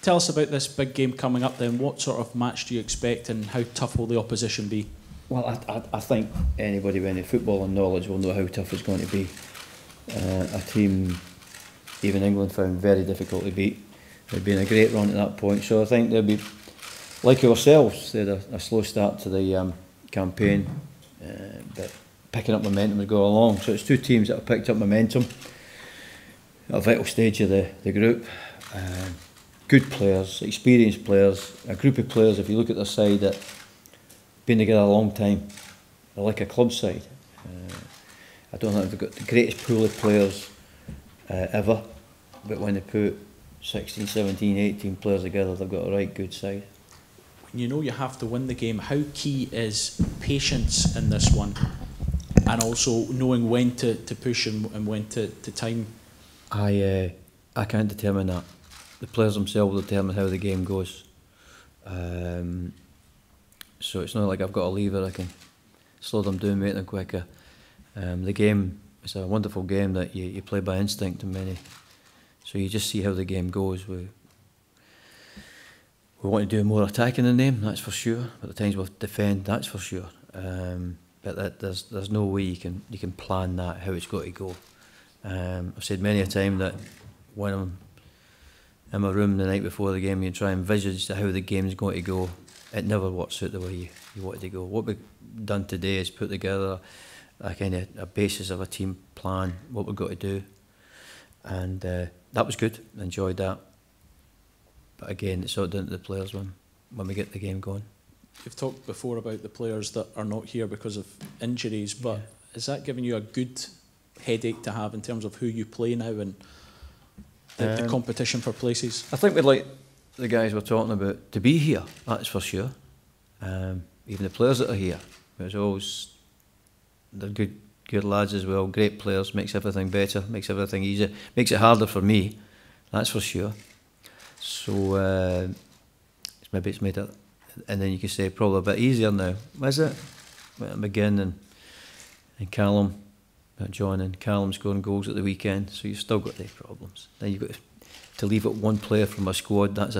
Tell us about this big game coming up then. What sort of match do you expect and how tough will the opposition be? Well, I think anybody with any footballing knowledge will know how tough it's going to be. A team even England found very difficult to beat. They'd been a great run at that point, so I think they'll be like ourselves. They had a slow start to the campaign, but picking up momentum as we go along. So it's two teams that have picked up momentum at a vital stage of the group. Good players, experienced players, a group of players, if you look at their side, that been together a long time. They're like a club side. I don't think they've got the greatest pool of players ever, but when they put 16, 17, 18 players together, they've got a right good side. When you know you have to win the game, how key is patience in this one, and also knowing when to push and when to time? I can't determine that. The players themselves will determine how the game goes. So it's not like I've got a lever I can slow them down, make them quicker. The game is a wonderful game that you play by instinct in many. So you just see how the game goes. We want to do more attacking in the game, that's for sure. But at times we'll defend, that's for sure. But there's no way you can plan that, how it's got to go. I've said many a time that when I'm in my room the night before the game, you try and envisage how the game's going to go. It never works out the way you want it to go. What we've done today is put together a kind of a basis of a team plan, what we've got to do, and that was good. Enjoyed that. But again, it's all down to the players when we get the game going. You've talked before about the players that are not here because of injuries, but is that giving you a good headache to have in terms of who you play now and the competition for places? I think we'd like the guys we're talking about to be here, that's for sure. Even the players that are here, there's always, they're good lads as well, great players, makes everything better, makes everything easier, makes it harder for me, that's for sure. So maybe it's made it, and then you can say probably a bit easier now, is it? McGinn and Callum, John and Callum scoring goals at the weekend, so you've still got their problems. Then you've got to leave it one player from a squad. That's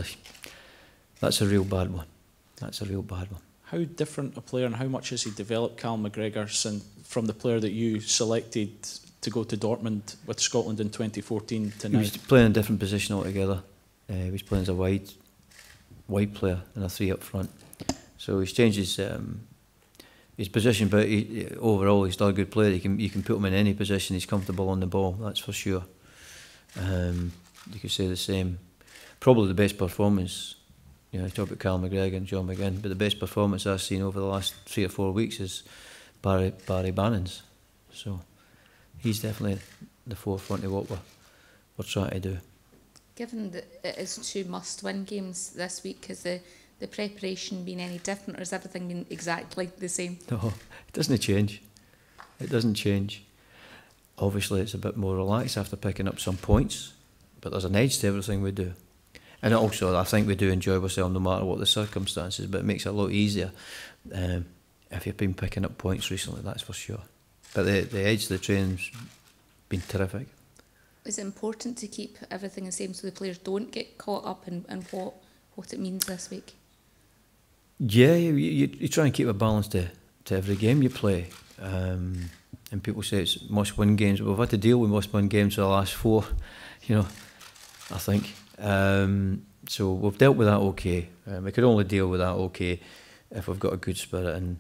a real bad one. That's a real bad one. How different a player and how much has he developed, Callum McGregor, from the player that you selected to go to Dortmund with Scotland in 2014 to now? He was playing in a different position altogether. He was playing as a wide player and a three up front. So he's changed his position, but overall he's still a good player. You can put him in any position. He's comfortable on the ball, that's for sure. You could say the same. Probably the best performance, you talk about Callum McGregor and John McGinn, but the best performance I've seen over the last 3 or 4 weeks is Barry Bannon's. So he's definitely the forefront of what we're trying to do. Given that it is 2 must-win games this week, has the preparation been any different, or has everything been exactly the same? No, it doesn't change. It doesn't change. Obviously, it's a bit more relaxed after picking up some points, but there's an edge to everything we do. And also, I think we do enjoy ourselves no matter what the circumstances, but it makes it a lot easier if you've been picking up points recently, that's for sure. But the edge of the training's been terrific. Is it important to keep everything the same so the players don't get caught up in what it means this week? Yeah, you try and keep a balance to every game you play. And people say it's must-win games. We've had to deal with must-win games for the last 4, I think. So we've dealt with that okay. We could only deal with that okay if we've got a good spirit and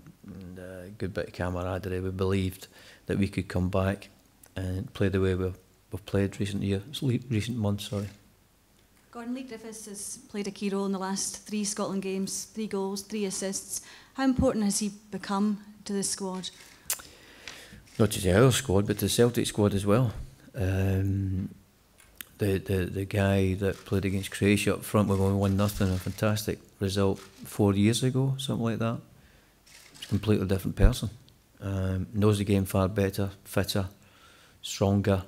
a good bit of camaraderie. We believed that we could come back and play the way we've played recent months. Gordon, Lee Griffiths has played a key role in the last 3 Scotland games, 3 goals, 3 assists. How important has he become to this squad? Not to the other squad, but to the Celtic squad as well. The guy that played against Croatia up front when we won nothing, a fantastic result 4 years ago, something like that. He's a completely different person. Knows the game far better, fitter, stronger.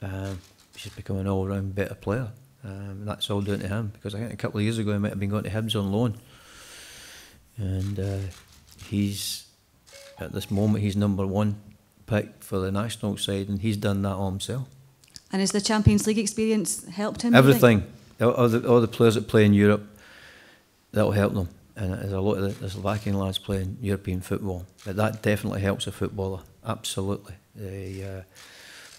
He's just become an all-round better player. That's all down to him, because I think a couple of years ago he might have been going to Hibs on loan. And he's, at this moment, he's #1 pick for the national side, and he's done that all himself. And has the Champions League experience helped him? Everything. all the players that play in Europe, that'll help them. And there's a lot of the Slovakian lads playing European football. But that definitely helps a footballer, absolutely.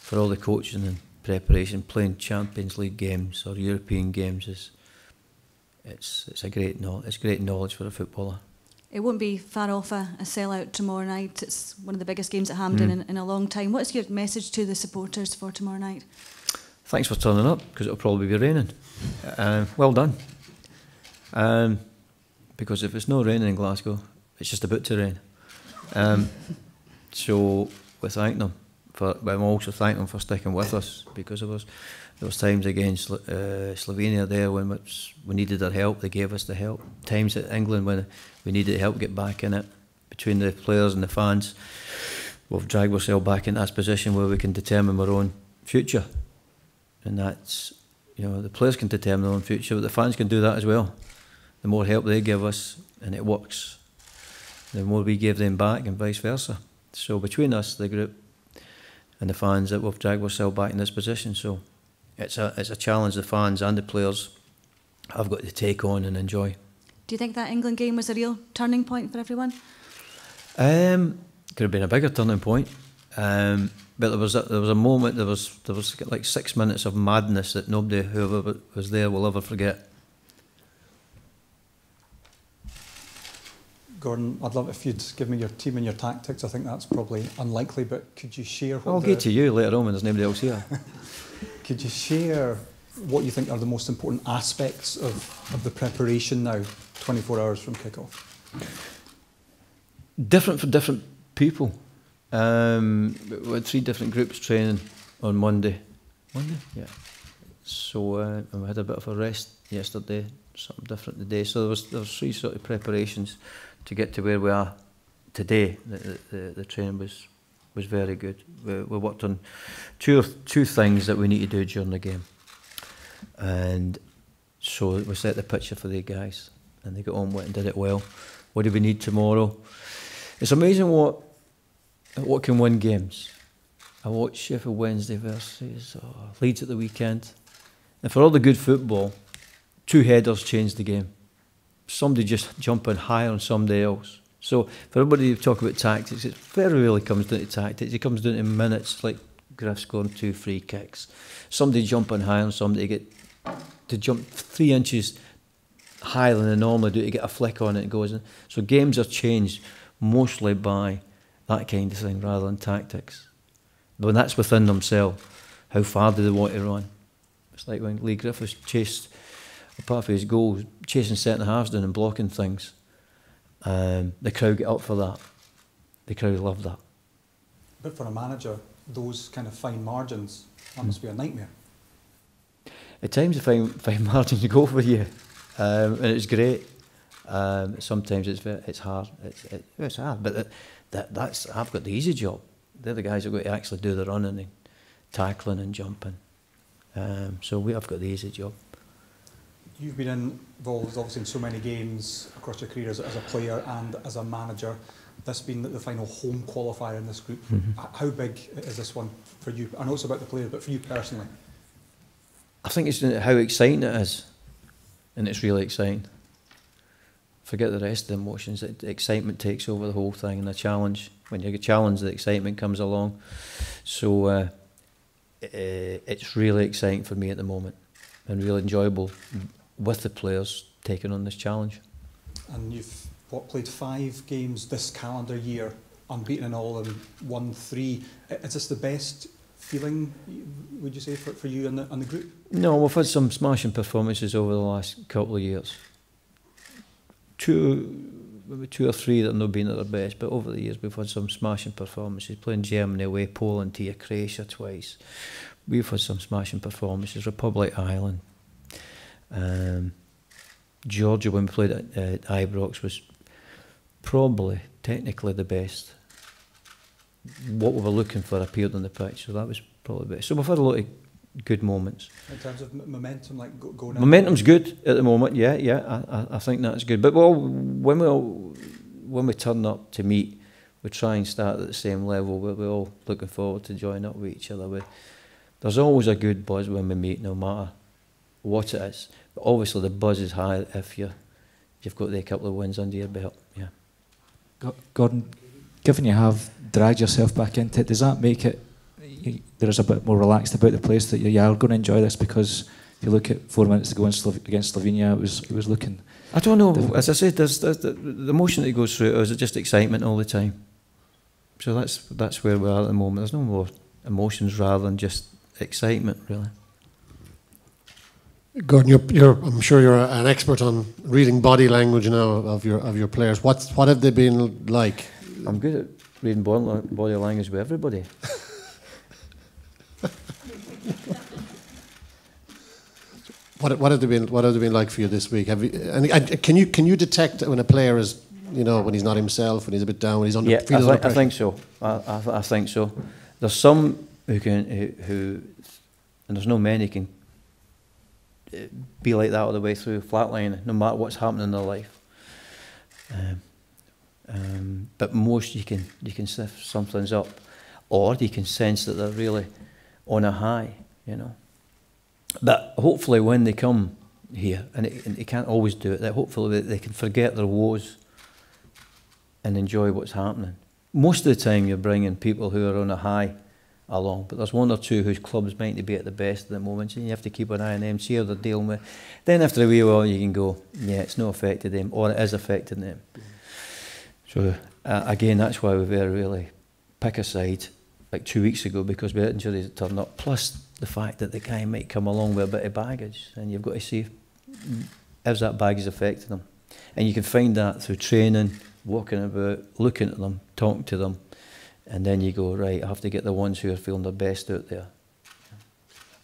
For all the coaching and preparation, playing Champions League games or European games it's great knowledge for a footballer. It won't be far off a sellout tomorrow night. It's one of the biggest games at Hampden in a long time. What's your message to the supporters for tomorrow night? Thanks for turning up, because it'll probably be raining. Well done. Because if it's not raining in Glasgow, it's just about to rain. So we thank them. But I'm also thank them for sticking with us, because there was times against Slovenia there when we needed their help. They gave us the help. Times at England when we needed help to get back in it, between the players and the fans. We've dragged ourselves back into that position where we can determine our own future. And that's, the players can determine their own future, but the fans can do that as well. The more help they give us, and it works, the more we give them back, and vice versa. So between us, the group, and the fans, that we've dragged ourselves back in this position. So it's a challenge the fans and the players have got to take on and enjoy. Do you think that England game was a real turning point for everyone? Could have been a bigger turning point. But there was a moment. There was like 6 minutes of madness that whoever was there, will ever forget. Gordon, I'd love if you'd give me your team and your tactics. I think that's probably unlikely, but could you share what I'll get to you later on when there's nobody else here. Could you share what you think are the most important aspects of the preparation now, 24 hours from kick-off? Different for different people. We had 3 different groups training on Monday. Yeah. So and we had a bit of a rest yesterday, something different today. So there was 3 sort of preparations to get to where we are today. The training was very good. We worked on two things that we need to do during the game, and so we set the picture for the guys, and they got on with it and did it well. What do we need tomorrow? It's amazing what can win games. I watched Sheffield Wednesday versus Leeds at the weekend, and for all the good football, 2 headers changed the game. Somebody just jumping high on somebody else. So for everybody who talk about tactics, it very rarely comes down to tactics. It comes down to minutes, like Griff scoring 2 free kicks. Somebody jumping high on somebody to jump 3 inches higher than they normally do to get a flick on it and goes in. So games are changed mostly by that kind of thing rather than tactics. But that's within themselves. How far do they want to run? It's like when Lee Griffiths chased, apart from his goals, chasing centre halves down and blocking things. The crowd get up for that. The crowd love that. But for a manager, those kind of fine margins, that must be a nightmare. At times, the fine margins go for you, and it's great. Sometimes it's hard. It's hard, but that's I've got the easy job. They're the guys who've got to actually do the running and tackling and jumping. So I've got the easy job. You've been involved obviously in so many games across your career as a player and as a manager. This being the final home qualifier in this group, how big is this one for you? I know it's about the players, but for you personally? I think it's how exciting it is, and it's really exciting. Forget the rest of the emotions. The excitement takes over the whole thing, and the challenge. When you get challenged, the excitement comes along. So it's really exciting for me at the moment, and really enjoyable with the players taking on this challenge. And you've played 5 games this calendar year, unbeaten in all, and won 3. Is this the best feeling, would you say, for you and the group? No, we've had some smashing performances over the last couple of years. Maybe 2 or 3 that have not been at their best, but over the years we've had some smashing performances. Playing Germany away, Poland here, Croatia twice. We've had some smashing performances. Republic of Ireland. Georgia, when we played at Ibrox, was probably technically the best. What we were looking for appeared on the pitch, so that was probably the best. So we've had a lot of good moments. In terms of momentum, like going. Momentum's good at the moment. Yeah. I think that's good. But when we turn up to meet, we try and start at the same level. We're all looking forward to joining up with each other. There's always a good buzz when we meet, no matter what it is. But obviously the buzz is high if you've got a couple of wins under your belt. Yeah. Gordon, given you have dragged yourself back into it, does that make it there's a bit more relaxed about the place that you are going to enjoy this? Because if you look at 4 minutes to go against Slovenia, it was looking. I don't know. difficult. As I said, there's the emotion that goes through it, or is it just excitement all the time? So that's where we are at the moment. There's no more emotions rather than just excitement, really. Gordon, I'm sure you're an expert on reading body language now of your players. What have they been like? I'm good at reading body language with everybody. What have they been like for you this week? Have you, and can you detect when a player is, when he's not himself, when he's a bit down, when he's under? Yeah, I think so. I think so. There's some who and there's no many can be like that all the way through, flatlining, no matter what's happening in their life. But most you can sift something's up, or you can sense that they're really on a high, But hopefully when they come here, and they can't always do it, that hopefully they can forget their woes and enjoy what's happening. Most of the time you're bringing people who are on a high along, but there's one or two whose clubs might not be at the best at the moment, so you have to keep an eye on them, see how they're dealing with. Then after a wee while you can go, yeah, it's not affected them, or it is affecting them. So again, that's why we've got to really pick a side, like 2 weeks ago, because we had injuries that turned up, plus the fact that the guy might come along with a bit of baggage, and you've got to see if that baggage affecting them. And you can find that through training, walking about, looking at them, talking to them, and then you go, right, I have to get the ones who are feeling their best out there.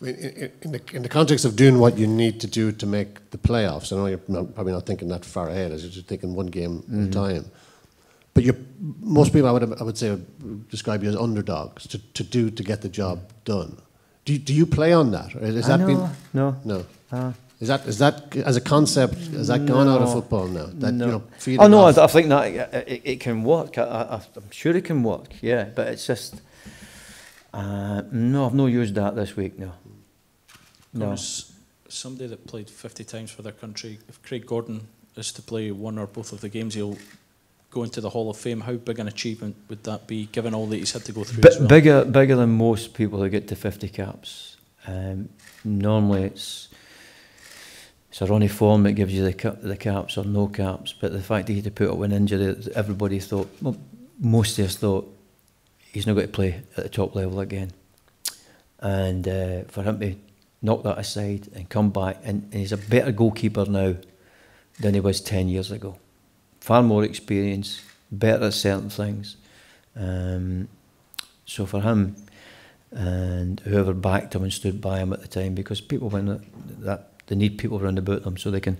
I mean, in the context of doing what you need to do to make the playoffs, I know you're probably not thinking that far ahead, as you're just thinking one game at a time. But most people, I would say, would describe you as underdogs to get the job done. Do you play on that? Or is that No. Is that as a concept? Has that gone out of football now? That, no. I I think that it can work. I'm sure it can work. Yeah, but it's just no. I've not used that this week. No. As somebody that played 50 times for their country, if Craig Gordon is to play one or both of the games, he'll go into the Hall of Fame. How big an achievement would that be, given all that he's had to go through? As well? Bigger than most people who get to 50 caps. Normally it's a runny form that gives you the caps or no caps, but the fact that he had to put up an injury, everybody thought, well, most of us thought, he's not going to play at the top level again. And for him to knock that aside and come back, and he's a better goalkeeper now than he was 10 years ago. Far more experience, better at certain things. So for him, and whoever backed him and stood by him at the time, because people they need people around about them, so they can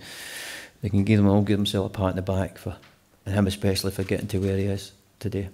give themselves a pat in the back and him especially for getting to where he is today.